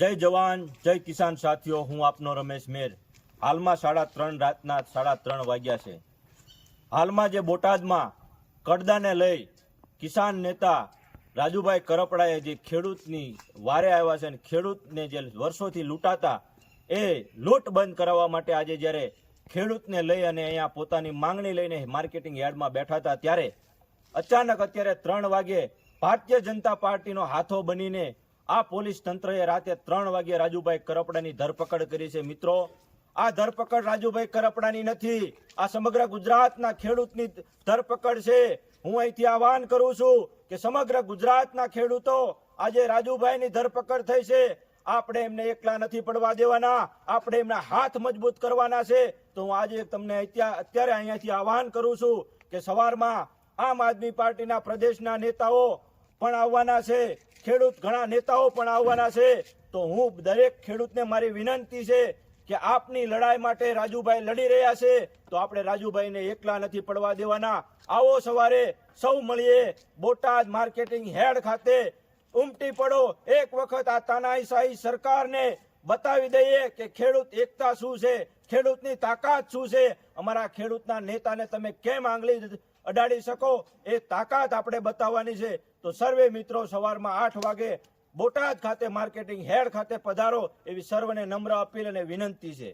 જય જવાન જય કિસાન સાથીઓ, હું આપનો રમેશ મેર। હાલમાં 3:30 રાતના 3:30 વાગ્યા છે। હાલમાં જે બોટાદમાં કડદાને લઈ કિસાન નેતા રાજુભાઈ કરપડાએ જે ખેડૂતની વારે આવ્યા છે અને ખેડૂતને જે વર્ષોથી લૂંટાતા એ લૂંટ બંધ કરાવવા માટે આજે જ્યારે ખેડૂતને લઈ અને અહીંયા પોતાની માંગણી લઈને માર્કેટિંગ યાર્ડમાં બેઠા હતા ત્યારે અચાનક અત્યારે 3 વાગે ભારતીય જનતા પાર્ટીનો હાથો બનીને આ પોલીસ તંત્રએ રાતે 3 વાગે રાજુભાઈ કરપડાની ધરપકડ કરી છે। મિત્રો, આ ધરપકડ રાજુભાઈ કરપડાની નથી, આ સમગ્ર ગુજરાતના ખેડૂતની ધરપકડ છે। હું અહીંથી આહવાન કરું છું કે સમગ્ર ગુજરાતના ખેડૂતો આજે રાજુભાઈની ધરપકડ થઈ છે। આપણે એમને એકલા નથી પડવા દેવાના, આપણે એમના હાથ મજબૂત કરવાના છે। તો હું આજે તમને અત્યારે અહીંયાથી આહવાન કરું છું કે સવારમાં આમ આદમી પાર્ટીના પ્રદેશના નેતાઓ પણ આવવાના છે, ખેડૂત ઘણા નેતાઓ પણ આવવાના છે। તો હું દરેક ખેડૂતને મારી વિનંતી છે કે આપની લડાઈ માટે રાજુભાઈ લડી રહ્યા છે, તો આપણે રાજુભાઈને એકલા નથી પડવા દેવાના। આવો સવારે સૌ મળીએ બોટાદ માર્કેટિંગ યાર્ડ ખાતે ઉમટી પડો, એક વખત આ તાનાશાહી સરકારને બતાવી દઈએ કે ખેડૂત એકતા શું છે, ખેડૂતની તાકાત શું છે। અમારા ખેડૂતના નેતાને તમે કેમ આંગળી અડાડી શકો એ તાકાત આપણે બતાવવાની છે। તો સર્વે મિત્રો સવારમાં 8 વાગે બોટાદ ખાતે માર્કેટિંગ યાર્ડ ખાતે પધારો એવી સર્વને નમ્ર અપીલ અને વિનંતી છે।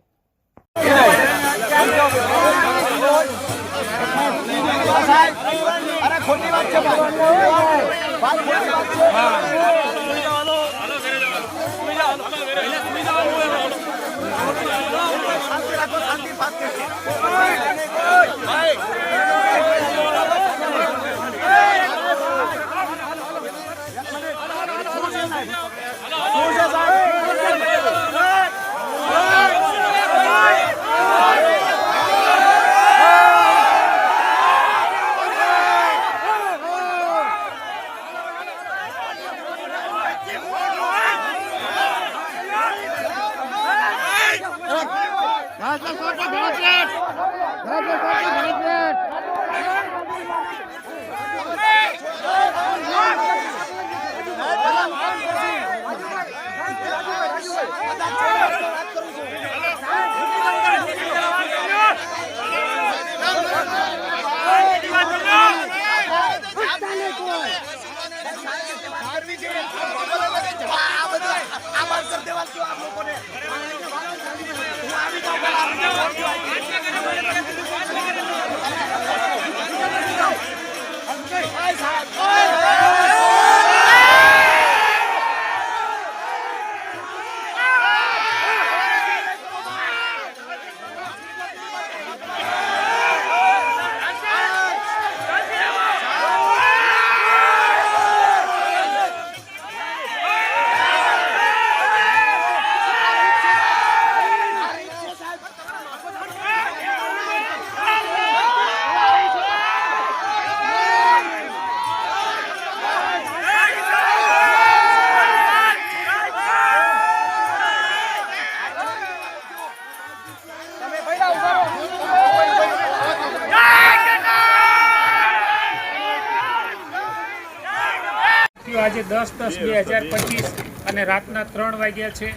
આજે 10/10/2025 અને રાતના 3 વાગ્યા છે।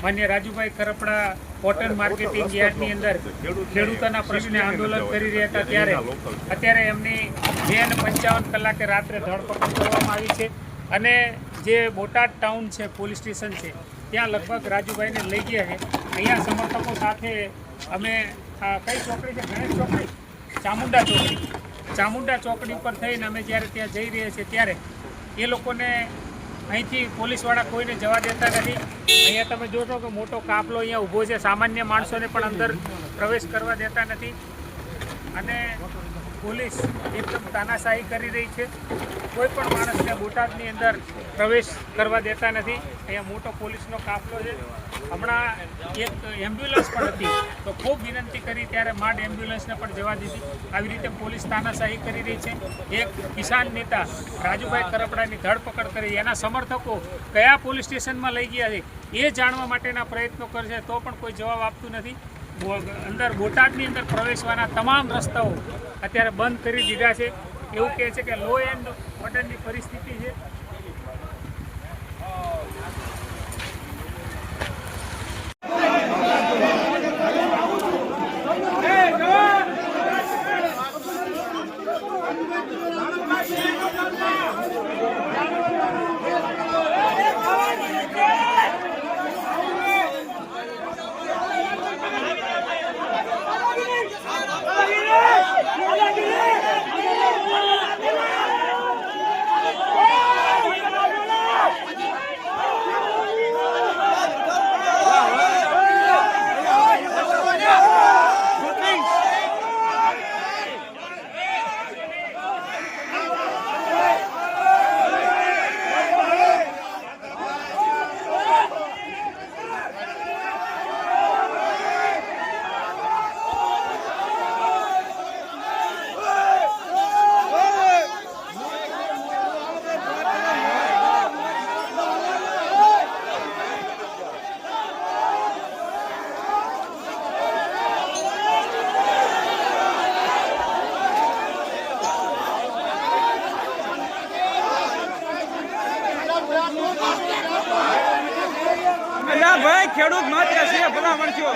માન્ય રાજુભાઈ કરપડા કોટન માર્કેટિંગ યાર્ડની અંદર ખેડૂતોના પ્રશ્ને આંદોલન કરી રહ્યા હતા ત્યારે અત્યારે એમની 2:55 કલાકે રાત્રે ધરપકડ કરવામાં આવી છે અને જે બોટાદ ટાઉન છે પોલીસ સ્ટેશન છે ત્યાં લગભગ રાજુભાઈને લઈ ગયા છે। અહીંયા સમર્થકો સાથે અમે કઈ ચોકડી છે, ગણેશ ચોકડી, ચામુંડા ચોકડી પર થઈને અમે જ્યારે ત્યાં જઈ રહ્યા છીએ ત્યારે એ લોકોને અહીંથી પોલીસવાળા કોઈને જવા દેતા નથી। અહીંયા તમે જોશો કે મોટો કાફલો અહીંયા ઊભો છે, સામાન્ય માણસોને પણ અંદર પ્રવેશ કરવા દેતા નથી અને પોલીસ એકદમ તાનાશાહી કરી રહી છે। કોઈ પણ માણસને બોટાદની અંદર પ્રવેશ કરવા દેતા નથી। અહીંયા મોટો પોલીસનો કાફલો છે। હમણાં એક એમ્બ્યુલન્સ પણ હતી તો ખૂબ વિનંતી કરી ત્યારે માંડ એમ્બ્યુલન્સને પણ જવા દીધી। આવી રીતે પોલીસ તાનાશાહી કરી રહી છે। એક કિસાન નેતા રાજુભાઈ કરપડાની ધરપકડ કરી, એના સમર્થકો કયા પોલીસ સ્ટેશનમાં લઈ ગયા છે એ જાણવા માટેના પ્રયત્નો કરશે તો પણ કોઈ જવાબ આપતું નથી। અંદર બોટાદની અંદર પ્રવેશવાના તમામ રસ્તાઓ અત્યારે બંધ કરી દીધા છે। એવું કહે છે કે લો એન્ડ ઓર્ડરની પરિસ્થિતિ છે। ભાઈ ખેડૂત માત્ર છે ભલા મળજો